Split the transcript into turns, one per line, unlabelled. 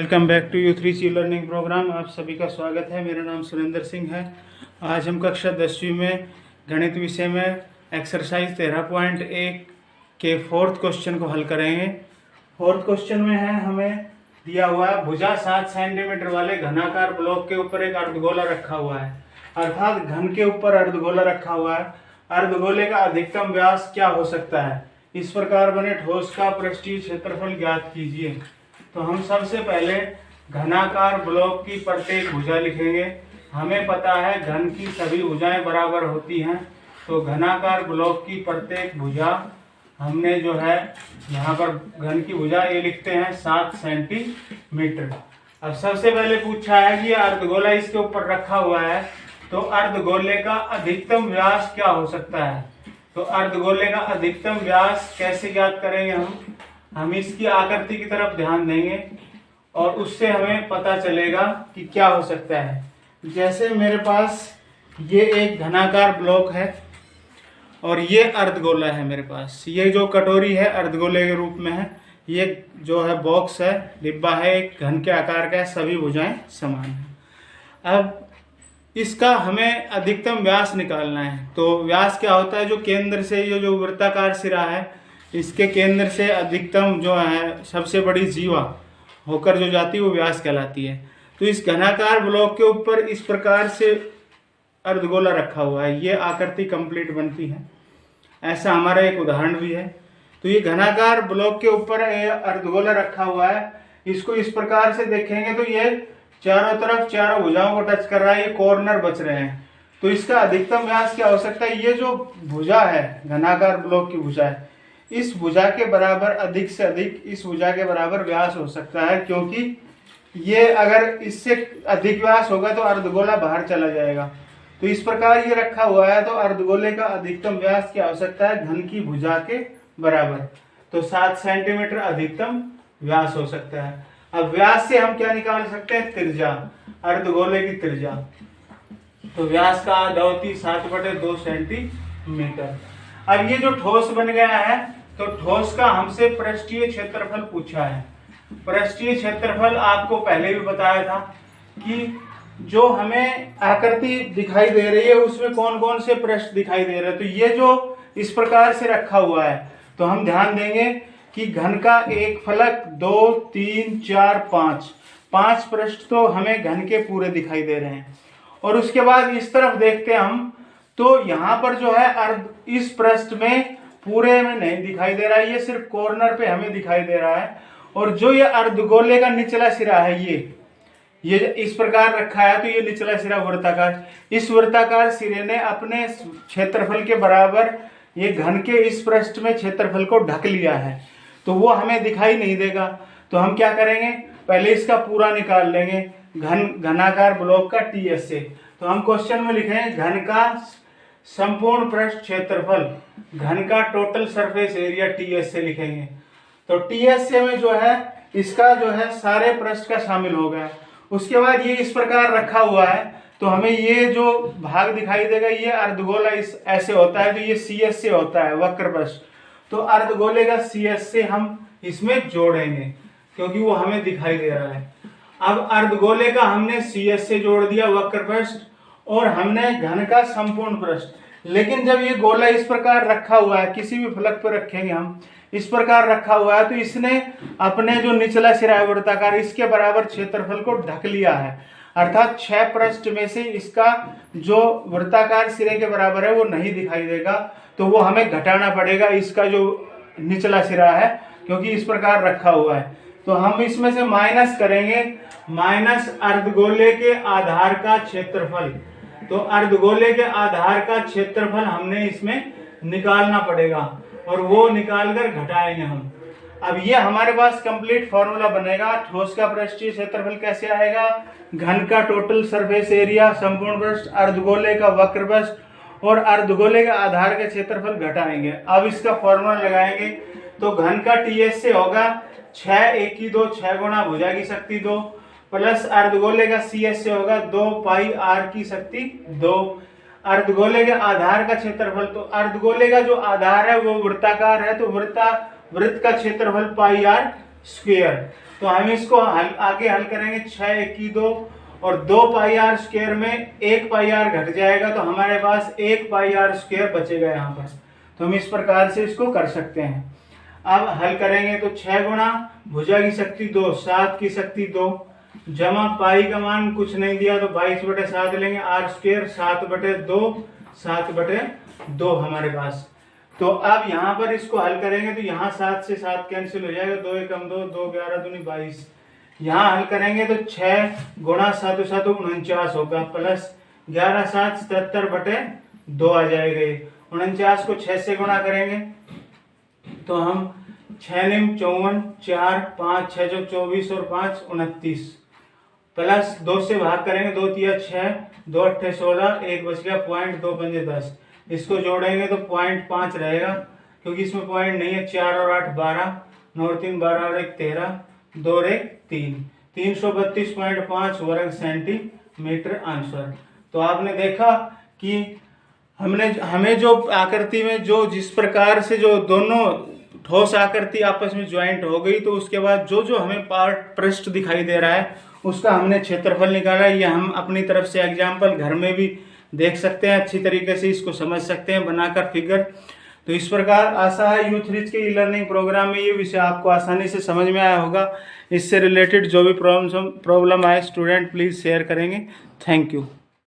Welcome back to U3C learning program. आप सभी का स्वागत है। मेरा नाम सुरेंद्र सिंह है। आज हम कक्षा 10वीं में गणित विषय में एक्सरसाइज 13.1 के फोर्थ क्वेश्चन को हल करेंगे। फोर्थ क्वेश्चन में है, हमें दिया हुआ है भुजा 7 सेंटीमीटर वाले घनाकार ब्लॉक के ऊपर एक अर्धगोला रखा हुआ है, अर्थात घन के ऊपर अर्धगोला रखा हुआ है। अर्धगोले का अधिकतम व्यास क्या हो सकता है? इस प्रकार बने ठोस का पृष्ठीय क्षेत्रफल ज्ञात कीजिए। तो हम सबसे पहले घनाकार ब्लॉक की प्रत्येक भुजा लिखेंगे। हमें पता है घन की सभी भुजाएं बराबर होती हैं, तो घनाकार ब्लॉक की प्रत्येक भुजा हमने जो है यहाँ पर घन की भुजा ये लिखते हैं 7 सेंटीमीटर। अब सबसे पहले पूछा है कि अर्धगोला इसके ऊपर रखा हुआ है, तो अर्धगोले का अधिकतम व्यास क्या हो सकता है? तो अर्धगोले का अधिकतम व्यास कैसे ज्ञात करेंगे? हम इसकी आकृति की तरफ ध्यान देंगे और उससे हमें पता चलेगा कि क्या हो सकता है। जैसे मेरे पास ये एक घनाकार ब्लॉक है और ये अर्धगोला है। मेरे पास ये जो कटोरी है अर्धगोले के रूप में है, ये जो है बॉक्स है, डिब्बा है, एक घन के आकार का है, सभी भुजाएं समान हैं। अब इसका हमें अधिकतम व्यास निकालना है। तो व्यास क्या होता है? जो केंद्र से ये जो वृत्ताकार सिरा है, इसके केंद्र से अधिकतम जो है सबसे बड़ी जीवा होकर जो जाती है वो व्यास कहलाती है। तो इस घनाकार ब्लॉक के ऊपर इस प्रकार से अर्धगोला रखा हुआ है, ये आकृति कंप्लीट बनती है। ऐसा हमारा एक उदाहरण भी है। तो ये घनाकार ब्लॉक के ऊपर अर्धगोला रखा हुआ है। इसको इस प्रकार से देखेंगे तो ये चारों तरफ चारों भुजाओं को टच कर रहा है, ये कॉर्नर बच रहे हैं। तो इसका अधिकतम व्यास क्या हो सकता है? ये जो भुजा है घनाकार ब्लॉक की भुजा है, इस भुजा के बराबर अधिक से अधिक इस भुजा के बराबर व्यास हो सकता है, क्योंकि ये अगर इससे अधिक व्यास होगा तो अर्धगोला बाहर चला जाएगा। तो इस प्रकार ये रखा हुआ है, तो अर्धगोले का अधिकतम व्यास क्या हो सकता है? घन की भुजा के बराबर। तो 7 सेंटीमीटर अधिकतम व्यास हो सकता है। अब व्यास से हम क्या निकाल सकते हैं? त्रिज्या, अर्धगोले की त्रिज्या। तो व्यास का आधावती 7/2 सेंटीमीटर। अब ये जो ठोस बन गया है, तो ठोस का हमसे पृष्ठीय क्षेत्रफल पूछा है। पृष्ठीय क्षेत्रफल आपको पहले भी बताया था कि जो हमें आकृति दिखाई दे रही है उसमें कौन कौन से पृष्ठ दिखाई दे रहे हैं। तो ये जो इस प्रकार से रखा हुआ है, तो हम ध्यान देंगे कि घन का एक फलक 2 3 4 5 पृष्ठ तो हमें घन के पूरे दिखाई दे रहे हैं। और उसके बाद इस तरफ देखते हैं हम, तो यहाँ पर जो है अर्ध इस पृष्ठ में पूरे में नहीं दिखाई दे रहा है, ये सिर्फ कॉर्नर पे हमें दिखाई दे रहा है। और जो ये अर्धगोले का निचला सिरा है, ये इस प्रकार रखा है, तो ये निचला सिरा वृत्ताकार, इस वृत्ताकार सिरे ने अपने क्षेत्रफल के बराबर ये घन के इस पृष्ठ में क्षेत्रफल को ढक लिया है, तो वो हमें दिखाई नहीं देगा। तो हम क्या करेंगे? पहले इसका पूरा निकाल लेंगे घनाकार ब्लॉक का टीएस से। तो हम क्वेश्चन में लिखेंगे घन का संपूर्ण पृष्ठ क्षेत्रफल, घन का टोटल सरफेस एरिया टीएस से लिखेंगे। तो टीएस से में जो है इसका जो है सारे पृष्ठ का शामिल हो गया। उसके बाद ये इस प्रकार रखा हुआ है, तो हमें ये जो भाग दिखाई देगा ये अर्धगोला इस ऐसे होता है, तो ये सीएस से होता है वक्र पृष्ठ। तो अर्धगोले का सीएस से हम इसमें जोड़ेंगे क्योंकि वो हमें दिखाई दे रहा है। अब अर्धगोले का हमने सीएस से जोड़ दिया वक्र पृष्ठ, और हमने घन का संपूर्ण पृष्ठ। लेकिन जब ये गोला इस प्रकार रखा हुआ है, किसी भी फलक पर रखेंगे हम, इस प्रकार रखा हुआ है, तो इसने अपने जो निचला सिरा है वृत्ताकार, इसके बराबर क्षेत्रफल को ढक लिया है। अर्थात 6 पृष्ठ में से इसका जो वृत्ताकार सिरे के बराबर है वो नहीं दिखाई देगा, तो वो हमें घटाना पड़ेगा इसका जो निचला सिरा है, क्योंकि इस प्रकार रखा हुआ है। तो हम इसमें से माइनस करेंगे, माइनस अर्धगोले के आधार का क्षेत्रफल। तो अर्धगोले के आधार का क्षेत्रफल हमने इसमें निकालना पड़ेगा, और वो निकालकर घटाएंगे हम। अब ये हमारे पास कंप्लीट फॉर्मूला बनेगा। ठोस का पृष्ठीय क्षेत्रफल कैसे आएगा? घन का टोटल सरफेस एरिया, संपूर्ण पृष्ठ, अर्धगोले का वक्र पृष्ठ और अर्धगोले के आधार के क्षेत्रफल घटाएंगे। अब इसका फॉर्मूला लगाएंगे, तो घन का टीएस से होगा 6 1 की 2 6 गुणा भुजा की शक्ति 2, प्लस अर्धगोले का सीएस से होगा 2 पाई आर की शक्ति 2। अर्धगोले के आधार का क्षेत्रफल, तो अर्धगोले का जो आधार है वो वृत्ताकार है, तो वृत्त का क्षेत्रफल पाई आर स्क्वायर। तो हम इसको आगे हल करेंगे 6 1 2 और 2 पाई आर स्क्वायर में 1 पाई आर घट जाएगा तो हमारे पास 1 पाई आर स्क्वायर बचेगा यहाँ पर। तो हम इस प्रकार से इसको कर सकते हैं। अब हल करेंगे तो 6 गुणा भुजा की शक्ति 2 7 की शक्ति 2 जमा पाई का मान कुछ नहीं दिया तो 22/7 लेंगे, आर स्क्वायर 7/2 7/2 हमारे पास। तो अब यहाँ पर इसको हल करेंगे तो यहाँ 7 से 7 कैंसिल हो जाएगा, 2 एकम 2 2 11 दूनी 22। यहाँ हल करेंगे तो 6 गुणा 7 7 49 होगा प्लस 11 7 77/2 आ जाएगा। 49 को 6 से गुणा करेंगे तो हम 6 निम 54 4 5 6 जो 24 और 5 29 प्लस 2 से भाग करेंगे 2 तिया 6 2 8 16 1 बच गया पॉइंट 2 पंजे 10। इसको जोड़ेंगे तो पॉइंट 5 रहेगा क्योंकि इसमें पॉइंट नहीं है। 4 और 8 12 9 और 3 12 और 1 13 2 और 1 3 332.5 वर्ग सेंटीमीटर आंसर। तो आपने देखा कि हमें जो आकृति में जो जिस प्रकार से जो दोनों ठोस आकृति आपस में ज्वाइंट हो गई तो उसके बाद जो जो हमें पार्ट पृष्ठ दिखाई दे रहा है उसका हमने क्षेत्रफल निकाला। ये हम अपनी तरफ से एग्जाम्पल घर में भी देख सकते हैं, अच्छी तरीके से इसको समझ सकते हैं बनाकर फिगर। तो इस प्रकार आशा है यूथ रिच के ई लर्निंग प्रोग्राम में ये विषय आपको आसानी से समझ में आया होगा। इससे रिलेटेड जो भी प्रॉब्लम आए स्टूडेंट प्लीज़ शेयर करेंगे। Thank you.